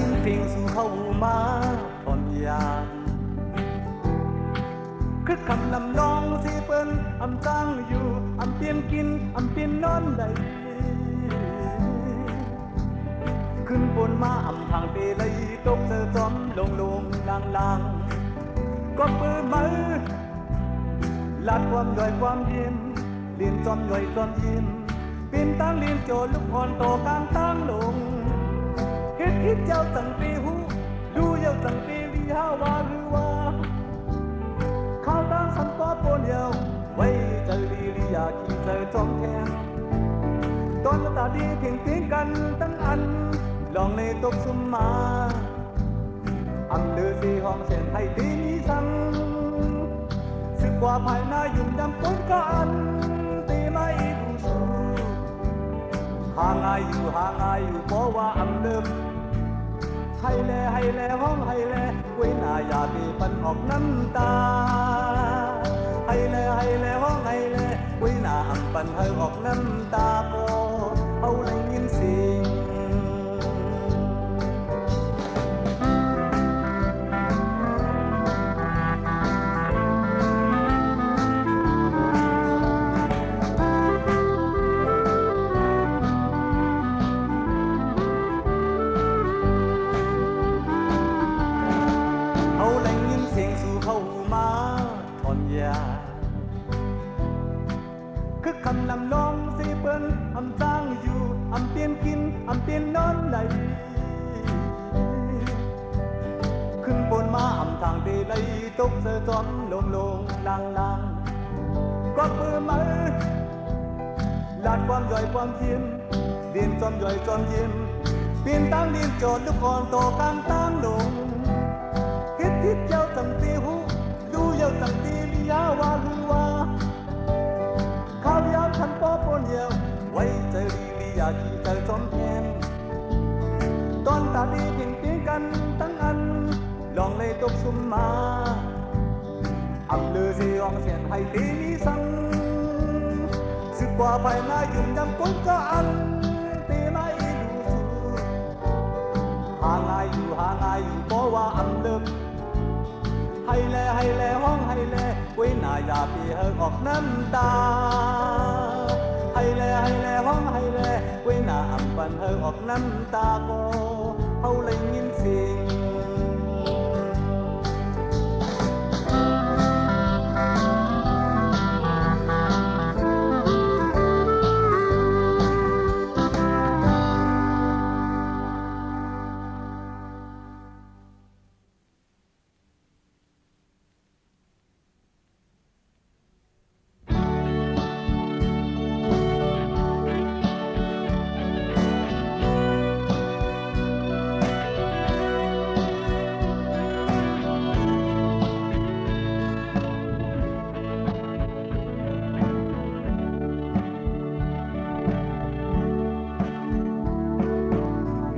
ยินเสียงสู่เข้ามาตอนยามคือคำนำนองสิเปิ้นอำจ้างอยู่อำเปลี่ยนกินอำเปลี่ยนนอนได้ขึ้นบนมาอำทางเตเลยตกเจอจอมลงลางก็ปื้อมือลาดความย่อยความยิ้มเลียนจอมย่อยจอมยิ้มเป็นตั้งเลียนโจลูกอ่อนโตกลางตั้งลงฮิตเจ้าตั้งปีหูดูเจ้าตั้งปีลีฮาวาหรือว่าข้าวตั้งสันป้อปนเยาไว้เจอลีลีอยากขี่เจอจอมแข็งตอนตาดีเพียงทิ้งกันตั้งอันลองในตกสุมมาอำเลือสีห้องเส้นให้ดีนี้สั่งสึกว่าภายในยุ่งยำปนกันตีไม่ดูสูห่างอายุเพราะว่าอำเลือให้แลห้องให้แลไว้หน้าอย่าตีปันออกน้ำตาให้แลห้องให้แลไว้หน้าอำปันให้ออกน้ำตาก็เอาเลยยินเสียงคือคำนำนองสิเปิ้นอำจ้างอยู่อำเปลี่ยนกินอำเปลี่ยนนอนไหลขึ้นบนมาอำทางเดลัยตกเสือจอมลงลางก็ปื้อมือลาดความย่อยความยิ้มเรียนจอมย่อยจอมยิ้มเปลี่ยนตั้งเรียนโจทย์ลูกอ่อนโตกลางตั้งลงฮิตเจ้าตั้งตีหูดูเจ้าตั้งตีลียาวาหรือว่าข้าวยามฉันป้อปนเยาไว้เจอลีอยากขี่เจอจอมแขนตอนตาดีเพียงตีกันตั้งอันลองเลยตกสุมมาอำเลือสีห้องเสียนให้ตีนี้สั่งสึกว่าภายในยุ่งยำคนก็อันตีไม่ดูสูห่างอายุเพราะว่าอำเลือให้แลห้องให้แลไว้หน้าอย่าปีเฮออกน้ำตาให้แลห้องให้แลไว้หน้าอำปันเฮอออกน้ำตาก็เอาเลยยินเสียง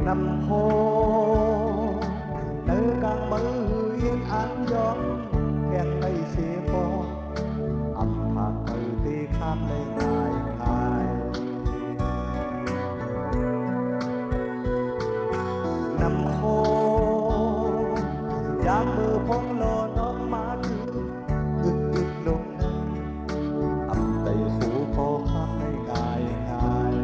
นำโพเนื้อกลางมือเอียนอันยอมแข่งในเสียฟออำทางมือตีข้ามได้ง่ายนำโพยามมือพงโลน้องมาดึกลงนั้นอำไต่สู่พอข้ามได้ง่าย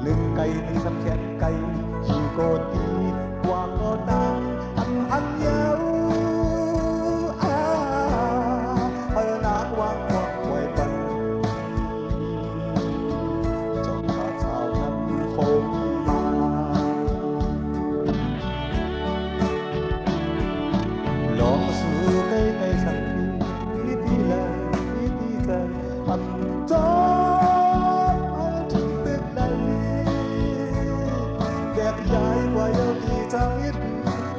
ลืมไก่หนึ่งสำแขนไก่ขี่โกตีกว่าก็ดังหันเยาหนักวางความหวยปันจงพาชาวนั้นคงมาลองสู้ไก่สักทีเลยที่ใจอันจอยายว่าเยาดีจังอิด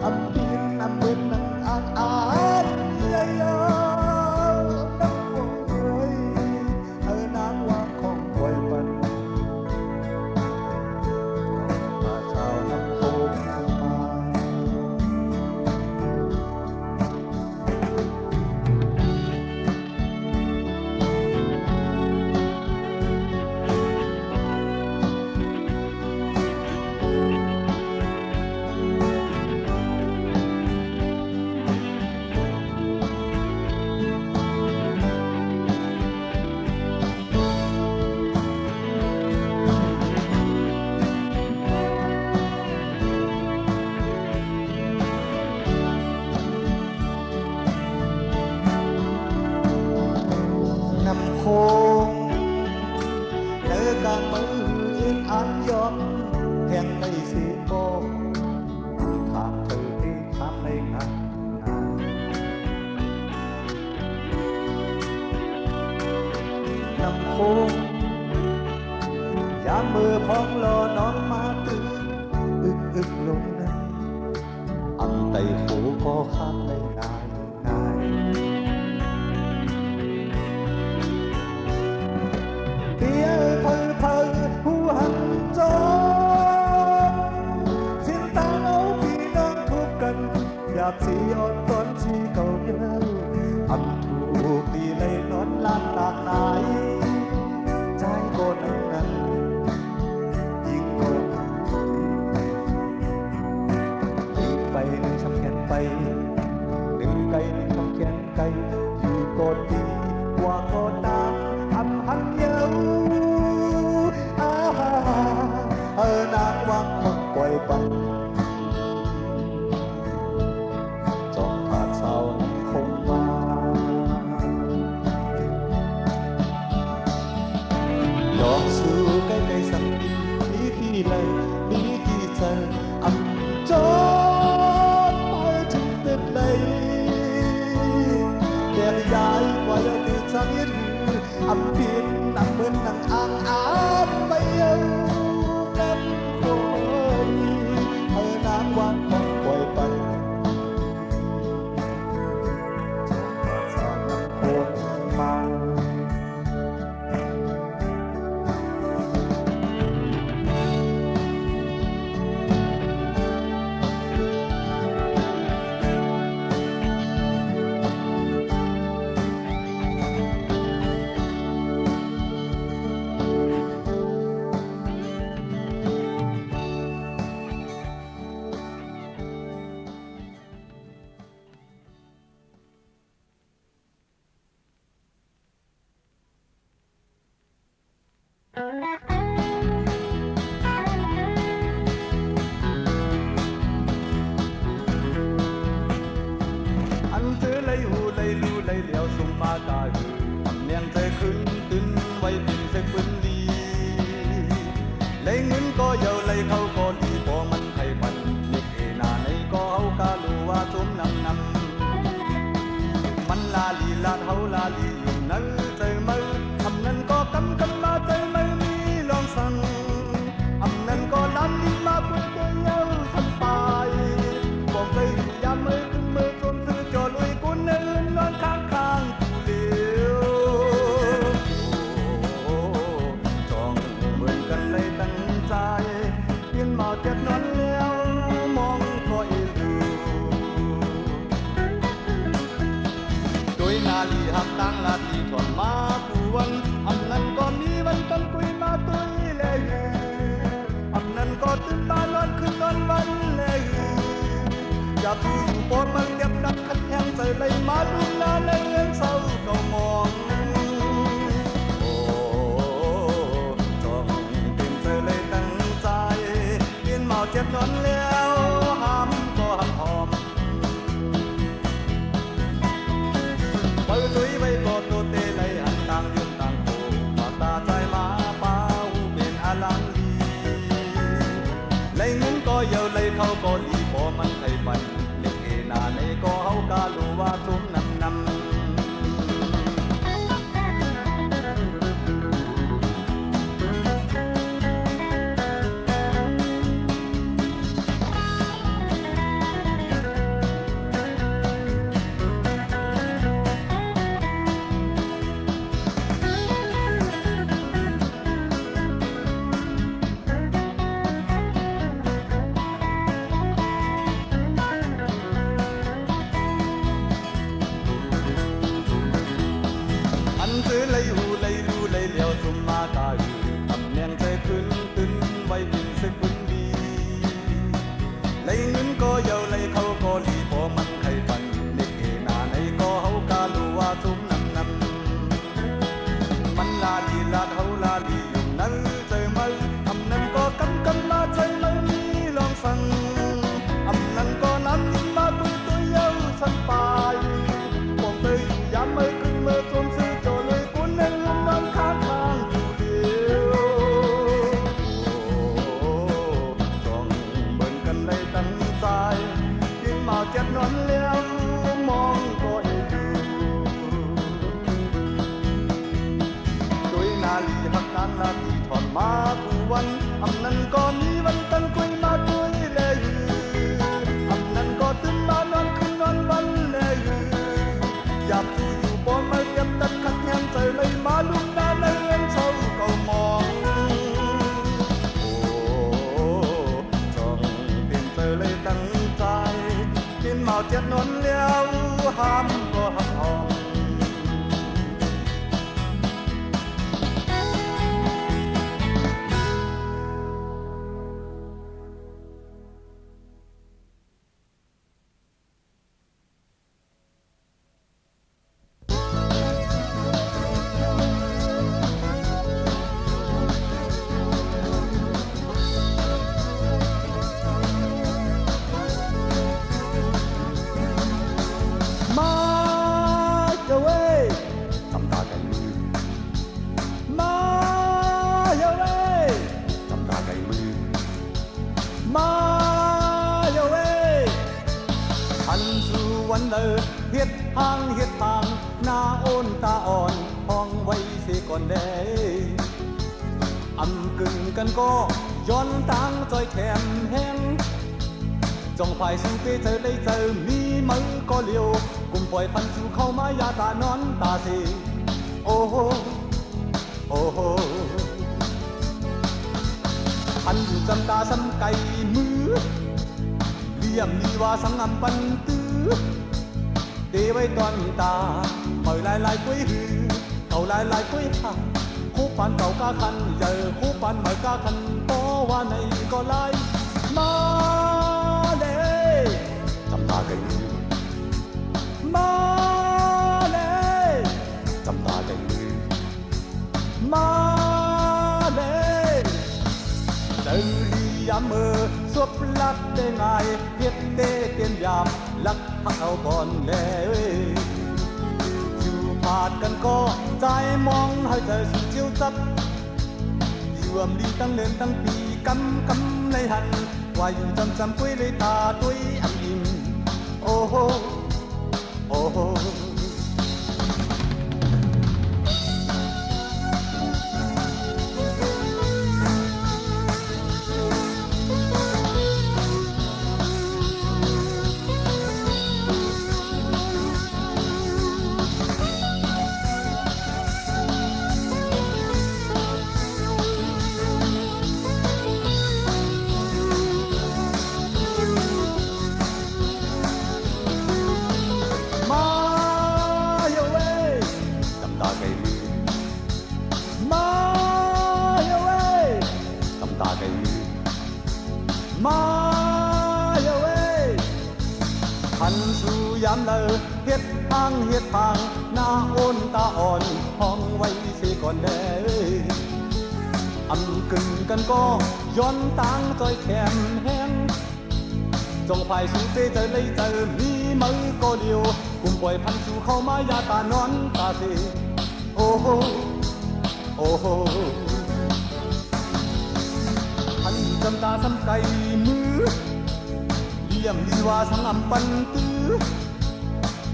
อำบินอำเบ็ดนัง างมือยืนอ่านยอมแห่งในสีโบทางเธอที่ทำในงานน้ำโค้งยามมือพองรอน้องมาตื่นอึกลงนั้นอันไต่โขก็ข้ามได้ง่ายเพียเพอผู้หันจนสิ้นตาเอาพี่น้องทุกกันอยากสีอ่อนตอนที่เขาเยอะอันถูกตีเลยนอนลานหลากหลายใจก็นั้นยิ่งก็ไปหนึ่งช้ำแขนไปหนึ่งไก่หนึ่งช้ำแขนไก่อยู่ก็ดีกว่าก็ตามทำหันเยานางวางคนปล่อยปันจอมผ่าเศร้านั้นคงมาดอกสู่ใกล้ๆสักทีมีที่เลยมีที่เธออับจนไปถึงเต็มเลยแก่ยายกว่าจะติดสังยืนอับพินนักเหมือนนังอ่างอาบไปเอาน้ำโอยน้ำวางของปล่อยไปจอมผ่าเศร้านั้นคงมา อันเธอเลยหูเลยรู้เลยเหลียวสุ่มมากาหือทำเนียงใจขึ้นตึนไว้เป็นเสกปืนดีเลยเงินก็เยาเลยเขาก็ดีพอมันไทยปันเด็กเอนาในก็เอากาลูว่าสมนำมันลาลีลาเฮาลาลีอยู่นั่นใจมือทำนั้นก็กำมาใจมือมีลองสั่งอำนั้นก็ลำลีมาเพื่อจะเย้าทันไปบอกใจยามมือขึ้นมือจนซื้อจอลุยกุนเนินนอนข้างผู้เลี้ยวจ้องเหมือนกันเลยตั้งใจยืนมาเจ็บนอนแล้วมองคอยดูโดยนาลีหักตั้งลาทีก่อนมาผู้วันอำนั้นก็มีวันต้นกุยมาตุยเลยอำนั้นก็ตื่นมานอนขึ้นนอนวันเลยอยากอยู่ปอดมันเก็บดักขัดแย้งใจเลยมาดูหน้าเลยเงินเศร้าก็มองโอ้จ้องเป็นเธอเลยตั้งใจยืนเมาเจ็บนอนแล้วห้ามก็ห้ามหอมปล่อยลุยไว้ก็ตัวเตะเลยอันต่างยืนต่างโผปากตาใจมาเป้าเป็นอลังลีเลยเงินก็เยาเลยเขาก็ดีพอมันไทยปันเล็กเอนาในก็เฮากาลูว่าสมนำ vào chết nón leo ham có hấp hòm hiết hangหน้าโอนตาอ่อนห้องไว้เสียก่อนได้อำกึ่งกันก็ย้อนตังจอยแถมแห้งจองภายสู้ไปเจอได้เจอมีมือก็เลี้ยวกุมปล่อยพันสู่เข้ามายาตานอนตาเสโอ้โหโอ้โหพันจำตาซ้ำไก่มือเลี่ยมมีว่าสังอำปันตื้อđi với toàn ta mời lại quý hư cầu lại quý hàng khúc pan cầu ca khăn giờ khúc pan mời ca khăn có hoa này có lại ma lệ chăm ta cây ma lệ chăm ta cây ma lệ đời đi ám mơ suốt lát đê ngài viết đê tiền yamลักพักเอาก่อนแล้วอยู่ผาดกันก็ใจมองให้ใจสุดเจียวจับอยู่อำลีตั้งเล่นตั้งปีกำในหันว่าอยู่จำกุ้ยเลยตาตุ้ยอันอิ่มโอ้โหโอ้โหมาเยาเว้ยพันสู่ยามเลอเฮ็ดทางหน้าโอนตาอ่อนห้องไว้เสียก่อนแด้อำกึ่งกันก็ย้อนตังจอยแขมแห้งจงภายสู่เตเจอเลยเจอมีมือก็เดียวกุมปล่อยพันสู่เข้ามายาตานอนตาเสโอ้โหโอ้โหพันจำตาซ้ำไก่มือเลี่ยมดีว่าสังอำปันตื้อ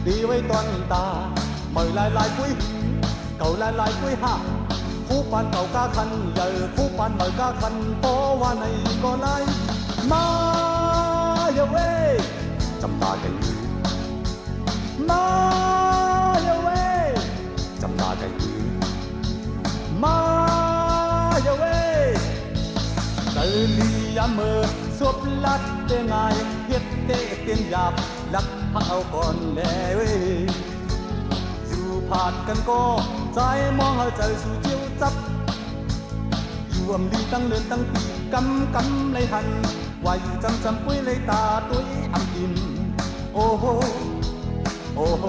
ดีไว้ตอนตาเมื่อลายกุ้ยเก่าลายกุ้ยห่าคู่ปันเก่ากาคันใหญ่คู่ปันเมื่อกาคันโตว่าในก็ลายมาเยาเว้ยจำตาไก่มือมาเยาเว้ยจำตาไก่มือมาเยาเว้ยđời đi ám mơ suốt lát tê ngài thiết tê tiền dạp lắcพักเอาก่อนแน่เว้ยอยู่ผาดกันก็ใจมองให้ใจสู่เจียวจับอยู่อำลีตั้งเดือนตั้งปีกำในหันว่าอยู่จำปุ้ยเลยตาตุ้ยอำอิ่มโอ้โหโอ้โห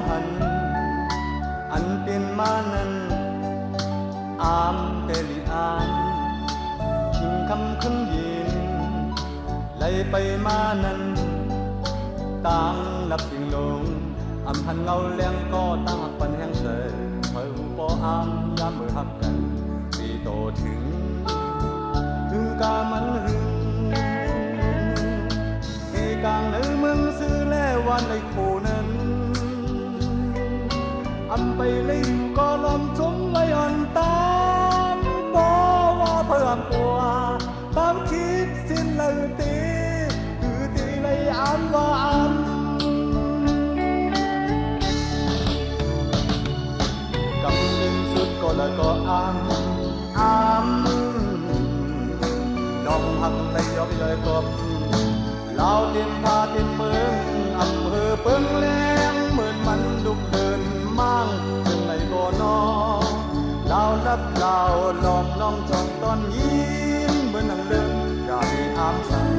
หันอันเป็นมานั้นอามเป็น ำขึ้นยินไหลไปมานั้นต่างนับสิ่งลงอำพันเงาเลี้ยงก็ตั้งปันแห่งเสยเพิ่มปออามยามมือหักกันปีโตถึงกามันหึงเอกางในเมืองซื้อแลวันในโคนั้นอำไปเลยก็ลมจมเลยอ่อนตามบอกว่าเพิ่มกว่าตามคิดสิ้นเลยตีคือตีเลยอ่านว่าอ่านกับยิ่งสุดก็แล้วก็อ่านดองหักเลยยกเลยกบลาวเต็มพาเต็มเมืองอำเภอเปิงแหลงเหมือนมันลุกเดินมั่งจึงไหนก็นอลาวนับลาวลอมน้องจองตอนยิ้มเหมือนนั่งเดินอยากให้อามสั่ง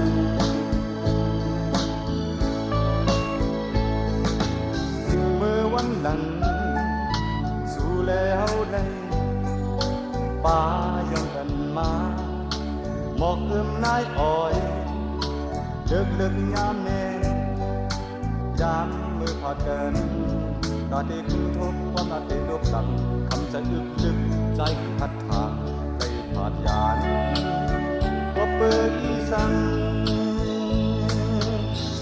ถึงเมื่อวันหลังสู่แล้วได้ป่าย้อนกันมาหมอกเอื้อมนายอ้อยเลิกยามแน่ยามมือพอดกันตาเด็กทุกความตาเด็กลบหลังคำจะอึกลึกใจพัดทางได้ผาดยานก็เปิดอีสัง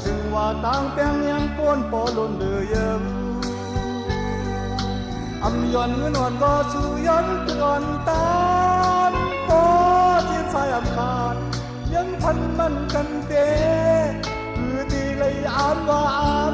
ซึ่งว่าต่างแปลงยังป้วนปอล้นเดือเยิมอำย้อนเงินอ่อนก็สู่ย้อนเตือนตานพอที่สายอำคาดยังพันมันกันเตคือตีเลยอ่านว่าอ่าน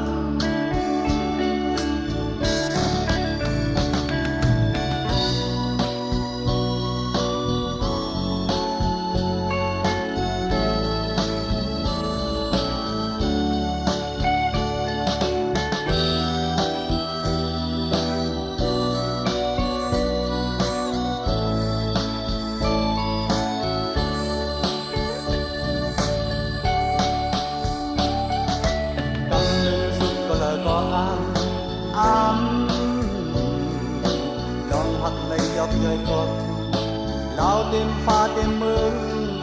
ยกย่อยกบลาวเต็มฟ้าเต็มเมือง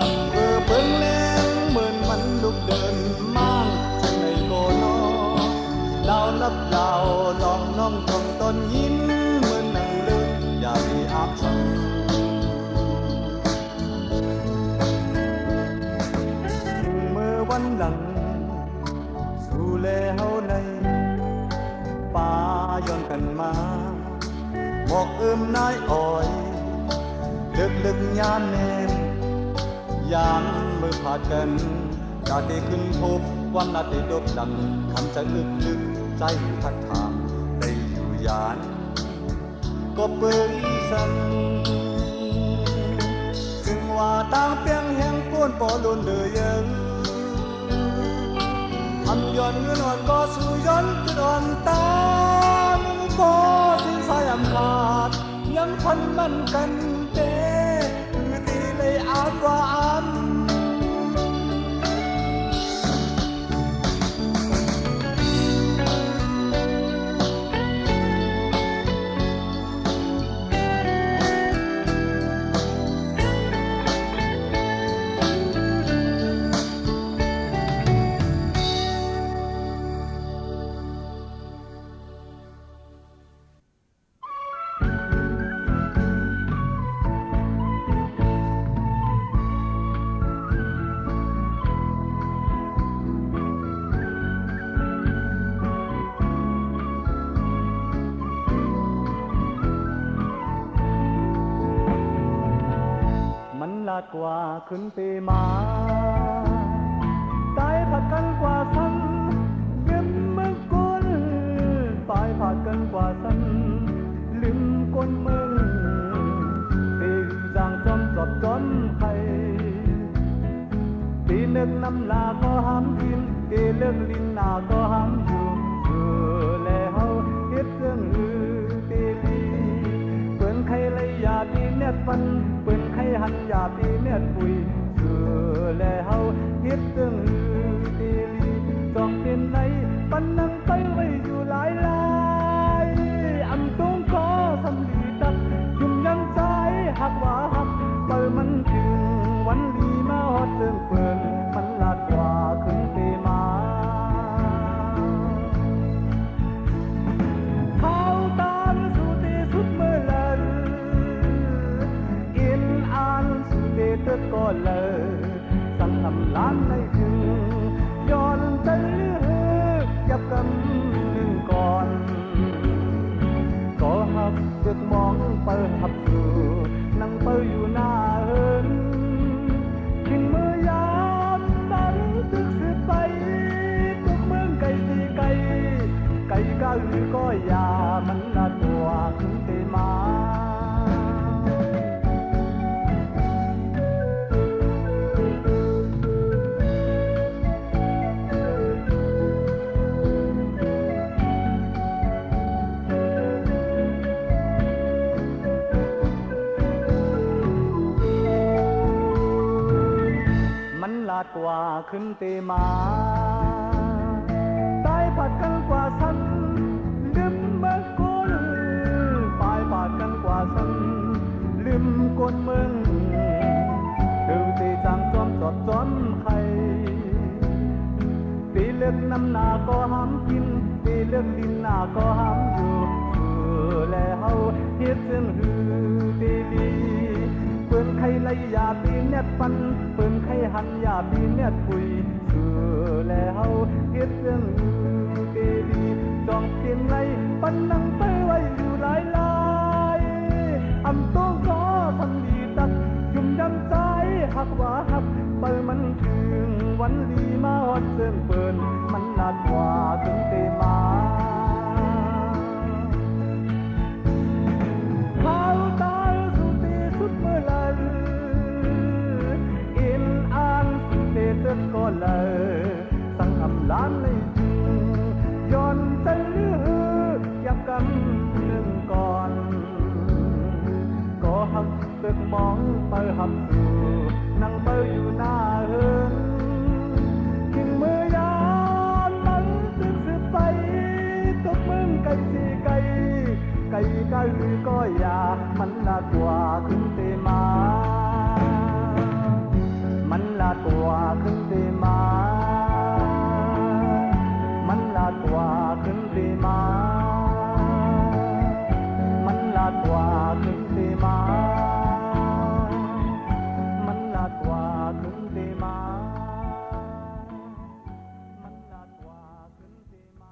อำเภอเปิงแหลงเหมือนมันลุกเดินมั่งจังในโกนอลาวนับลาวลองน้องจงต้นยิ้มเหมือนนั่งเลิกอยากให้อาบสั่งเมื่อวันหลังสู่แล้วในป่าย้อนกันมาบอกเอิมนายอ้อยลึกยามแนมยามมือผาดกันดาเตขึ้นพบความนาเตดบดังคำจะลึกใจพัดถามได้อยู่ยานก็เปิดสั่งถึงว่าต่างเปียงแห่งป้วนปอล้นเดือยังอำย้อนเงินอ่อนก็สู่ย้อนจุดอ่อนตามก็สิ้นสายอำขาดยังพันมันกันเตคือตีเลยอ่านว่าอ่านลาดกว่าขึ้นปีมาตายผัดกันกว่าสันเก็บเมืองก้นตายผัดกันกว่าสันลืมก้นเมืองตีจางจอมจอดจอมไข่ตีนึกน้ำลาก็ห้ามกินตีเลิกลิ้นนาก็ห้ามอยู่แล้วเฮ็ดเรื่องตีลีเปิ้นใครเลยอย่าตีเน็ตฟันเปิ้นใครหันอย่าตีเน็ตปุยแล้วเฮ็ดเรื่องตีลีต้องเป็นไหนปันนั่งไปไว้อยู่หลายอำตรงขอสำลีตักจุ่มยังใจหักว่าหักเปิดมันถึงวันลีมา เลยสังทำล้านในถึงย้อนใจยับกำหนึ่งก่อนก็หักเดือกมองเปิดหับสู่นั่งเปิดอยู่หน้าเฮินทิ้งมือยามตั้งตึกสืบไปตุกเมืองไก่สีไก่ไก่ก้าหรือก็ยามันละตัวขึ้นเตมามันลาดกว่าขึ้นเตมาตายผัดกันกว่าสันลืมเมื่อกุลตายผัดกันกว่าสันลืมกนมึงดูตีจังจอมจอดจอมไข่ตีเลือกน้ำหน้าก็ห้ามกินตีเลือกดินหน้าก็ห้ามอยู่แล้วเฮ็ดเส้นหือตีลีเปิ้นไข่ไล่ยาปีเน็ตปันเปิ้นไข่หันยาปีเน็ตปุยแล้วเฮ็ดเรื่องเกดีจองเพียนไล่ปันนังไปไว้อยู่หลายลายอำต้องขอทำดีตักยุ่มยำใจหักว่าหักเปิ้นมันถึงวันดีมาฮอดเสื่อเปิ้นมันลาดกว่าถึงเตมาเขาตายสุดที่สุดเมื่อไรอินอ่านสุดที่สุดก็เลยสังทำล้านเลยจริงย้อนใจลือยับกันหนึ่งก่อนก็หักตึกมองไปหับสู่นั่งเบออยู่หน้าเฮินทิ้งมือยามตั้งตึกสืบไปตกมึงไก่สีไก่ไก่ก้าหรือก็ยามันลาดกว่าขึ้นเตมามันลาดกว่าขึ้นเตมามันลาดกว่าขึ้นเตมามันลาดกว่าขึ้นเตมามันลาดกว่าขึ้นเตมามันลาดกว่าขึ้นเตมา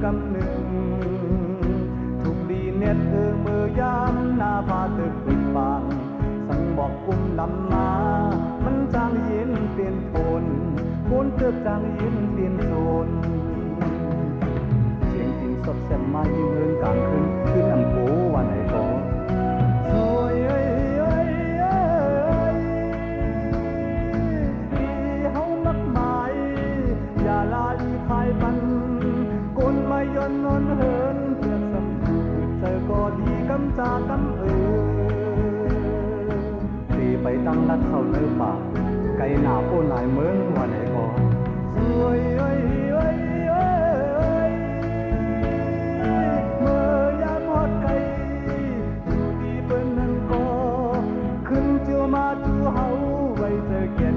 กำหนึ่งทุกดีเน็ตมือยามหน้าพาตึกปิดบางสังบอกกุมลำมามันจางเย็นเปลี่ยนโทนโคนเติบจางเย็นเปลี่ยนโซนเสียงกินสดแซ่บมายิ่งเงินกลางคืนขึ้นอำโพวันไหนก็สวยขายปันกนมายนนนเหินเพื่อสำคูดเจอก็ดีกำจากำตีไปตั้งรัดเข้าเนื้อปากไก่หนาโป้นายเมืองวันไหนก็สวยเมื่อยามฮอดไก่อยู่ดีเปิ้นนั้นก็ขึ้นเจียวมาจูเฮาไว้เจอแก่น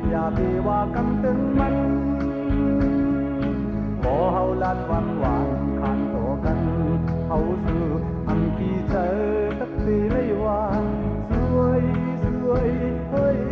อย่าไปว่ากำตึงมันพอเฮาลาดวันหวานขันโตกันเฮาสู่อันพี่เจอตักตีเลยว่าสวยเฮ้ย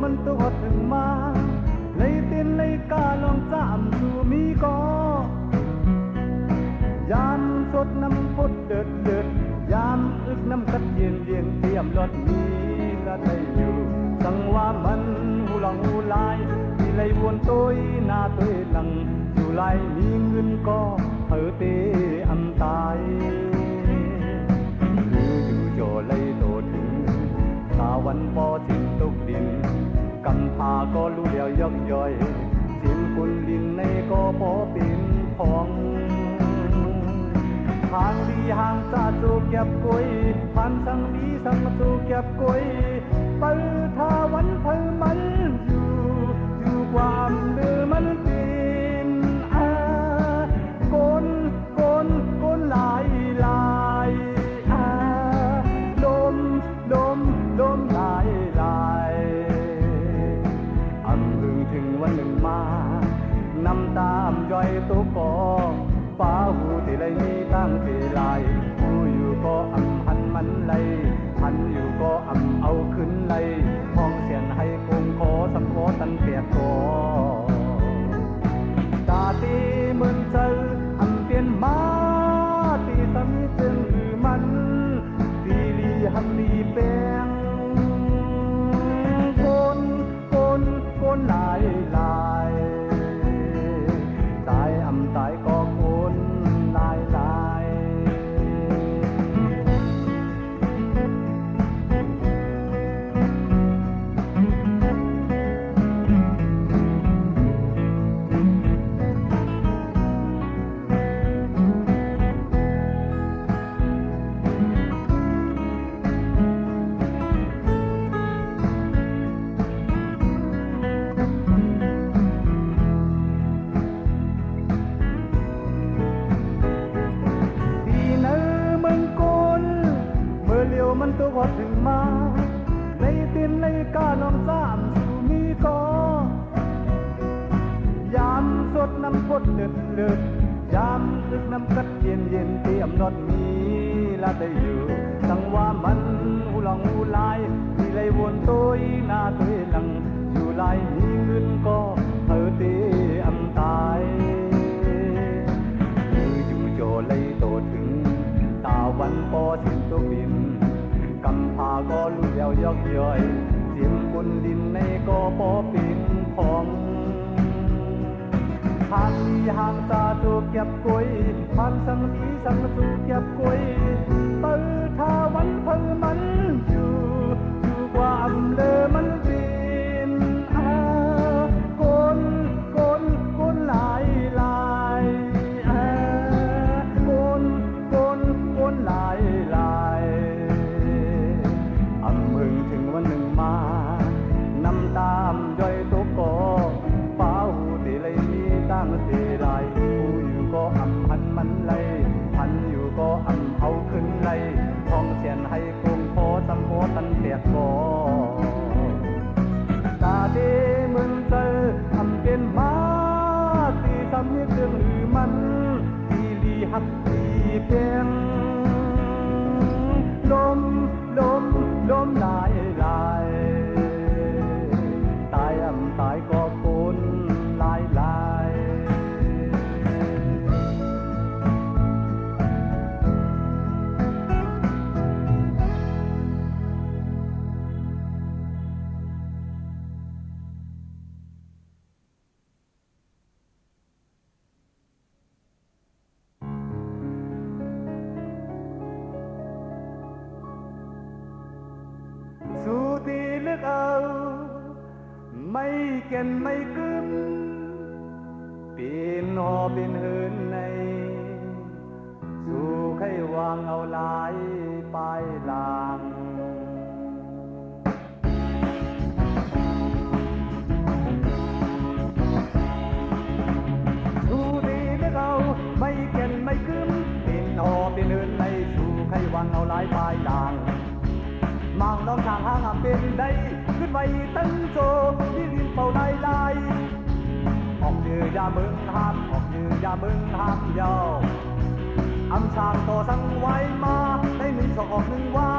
มันตัวถึงมาเลยเต้นเลยกาลองจามสู่มีก็ยามสดน้ำพดเดือดยามอึกน้ำกัดเย็นเตรียมรถมีละได้อยู่สังว่ามันหูหลังหูลายมีเลยวนตัวหน้าตัวหลังอยู่ลายมีเงินก็เธอเตอำตายหรืออยู่โจเลยโตถึงตาวันพอถึงตกดินกำพาก็รู้แล้วยกย่อยจิ้มคุณดินในก็พอเป็นทองทางดีห่างซาจูเก็บกวยพันสังดีสังจูเก็บกวยไปทาวันเพิ่มันอยู่ความเดือมันเป็นก้นลายดมลายถึงวันหนึ่งมาน้ำตามย่อยตุกก็ฟ้าหูที่ไรมีตั้งที่ลายหูอยู่ก็หันมันไหลหันอยู่ก็เอาขึ้นไหลห้องเสียนให้คงขอสักขอตันเปียกก็ตาตีเหมือนเจอเปลี่ยนมาตีสมิจึงคือมันตีลีหันลีแปงคนลายตายตายก็คนลายมันตัวถึงมาในตินในกาลองสามสู่มีก็ยามสดน้ำพดเดือดยามอึกน้ำกัดเย็นเตรียมรถมีละได้อยู่สังว่ามันหูหลังหูลายที่ไรวนตัวหน้าตัวหลังอยู่ลายมีเงินก็เธอเตตายอยู่โจเลยโตถึงตาวันพอถึงตัวบินกำพาก็รู้แล้วยกย่อยจิ้มบนดินในก็พอเป็นของทางนี้ห่างตาจูเก็บกวยพันสังดีสังจูเก็บกวยเปิดทาวันเพิ่งมันอยู่ความเลอมันเป็นคนลายคนลาย กเอาไม่เก่นไม่กึมปีนหอเป็นเหินในสู่ไขวางเอาหลายปลายลางสู่ดีเลือกเอาไม่เก่นไม่กึมปีนหอเป็นเหินในสู่ไขวางเอาหลายปลายลางมังน้องทางห้างเป็นได้ขึ้นไปตั้งโจที่ดินเป่าลายลายออกยือยามึงห้ามออกยือยามึงห้ามยาวอำสางต่อสั่งไว้มาได้หนึ่งสองหนึ่งว่า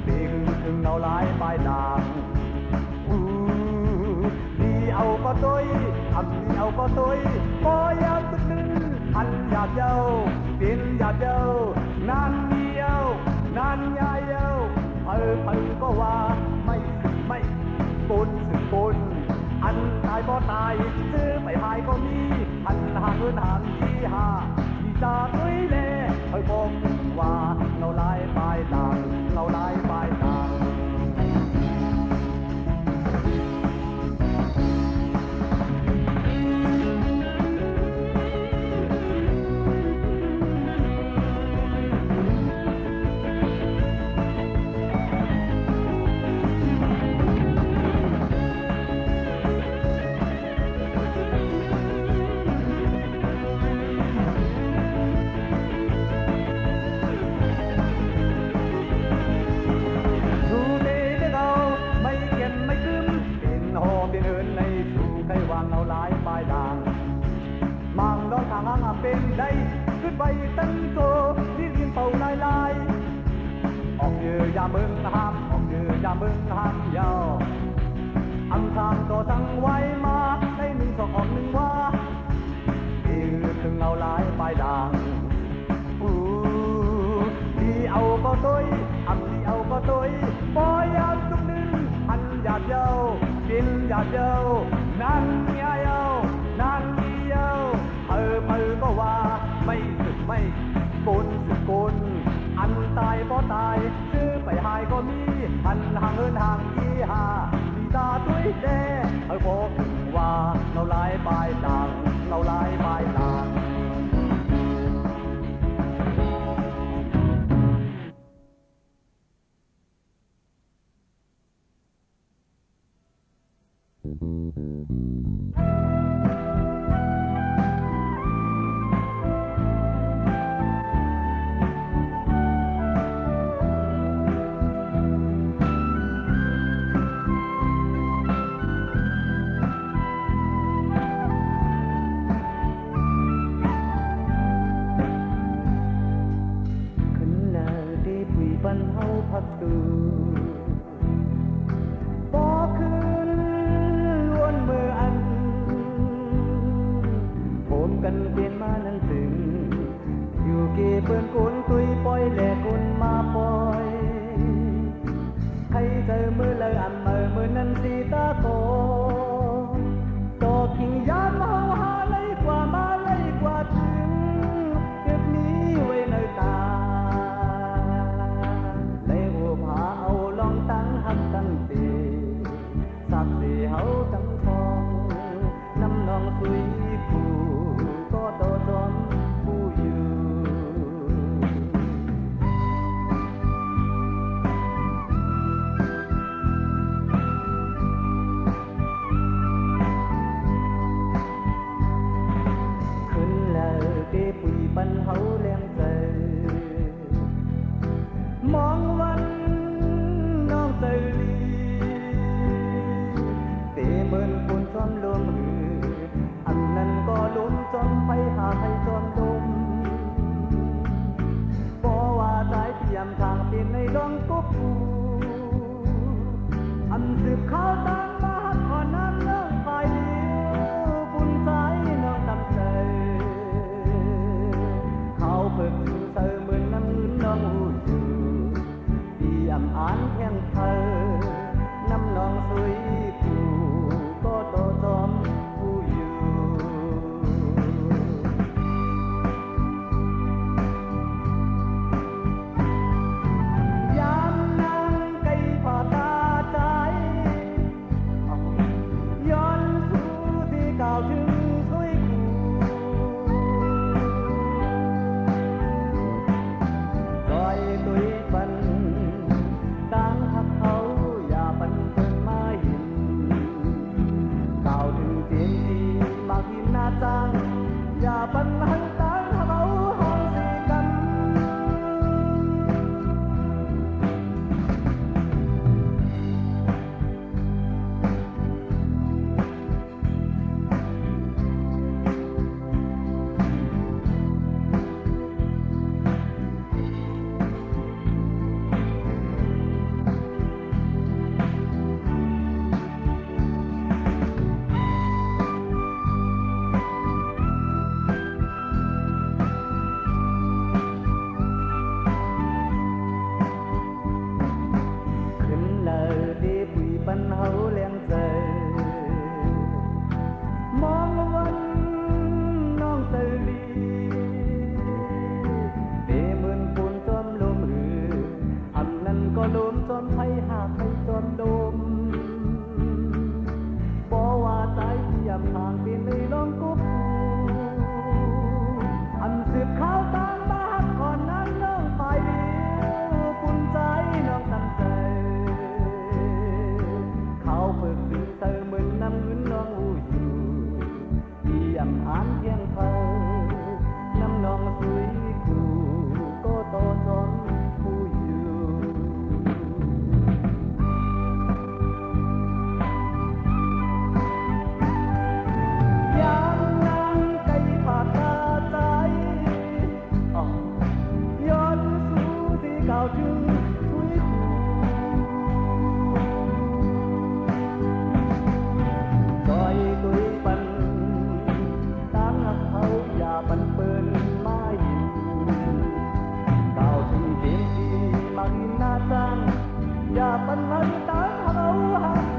ปีกถึงเอาหลายปลายลางดีเอาก็ต้อยทำดีเอาก็ต้อยพอยามตึกนึงอันหยาบเย้าเป็นหยาบเย้านานเดียวนานยายเย้าเผลก็ว่าไม่ปุนสึกปุนอันตายบ่ตายซื้อไปหายก็มีอันห่างเงินห่างที่หาที่จะด้วยแลบอกว่าเราลายปลายทางเราลายปลายทางเอาหลายปลายทางมังน้องทางห้างเป็นได้ขึ้นไปตั้งโตที่ดินเป่าลายลายออกเยือยามึงห้ามออกเยือยามึงห้ามยาวอังทางต่อสั่งไว้มาได้หนึ่งสองหนึ่งว่าที่ถึงเอาหลายปลายทางดีเอาก็ต้อยอันดีเอาก็ต้อยปอยามทุกนึงอันหยาดเย้ากินหยาดเย้านั่นยาเย้านานดีเย้าเผลก็ว่าไม่สึกไม่กุนสึกกุนอันตายบ่ตายซื้อไปหายก็มีอันห่างเหินห่างยี่ห้าดีตาตุ้ยแด่บอกถึงว่าเราลายปลายทางเราลายปลายทางปันเฮาพักดูบ่คืนล้วนมืออันผมกันเปลี่ยนมานั้นถึงอยู่เก็บเปิ้นกุนตุยปล่อยแลกุนมาปล่อยให้เจอมือเลยอันมือนั้นสีตาโตตอกิ่งยามเฮาหาเลยกว่ามาเลยกว่าถึงเก็บนี้ไว้ในตาเอาลองตั้งหักตั้งตีสักสีเฮาตั้งทองน้ำนองสุยผู้ก็โตจอมผู้อยู่ขึ้นแล้วเด้ปุยปันเฮาแรงใจมองวันน้องใจลีเตะเมินคนจอมลมหืออันนั้นก็ล้มจอมไปหาให้จอมดมเพราะว่าสายเทียมทางเป็นในดองกบกูอันสืบข้าวตามมาหักอ่อนน้ำน้องไปเลี้ยวบุญใจน้องตำใจเขาเปิดมือเธอเหมือนน้ำเงินน้องหูอยู่อำอ่านแข่งเธอน้ำนองสุยผู้ก็โตจอมผู้อยู่ยามนั้น ก็ลืมจนไผหากไปจนดมบอกว่าใจเทียมทางเป็นเลยลงกุบอันสืบข่าวตามบ้านก่อนนั้นน้องไปเดียวปุ่นใจน้องตั้งใจเขาเปิดถึงเธอเหมือนน้ำเงินน้องอู้อยู่เยี่ยมอ่านเพียงเธอน้ำนองสวยกูก็โตจนผู้อยู่ยามนั้นไกลฝากตาใจย้อนสู่ที่เก่าถึงสวยกูซอยตุยปันตามหักเขาอย่าปันเปิ้นมาอยู่ก้าวถึงเต็มที่มากินหน้าจังอย่าปันมันตามเขาหัก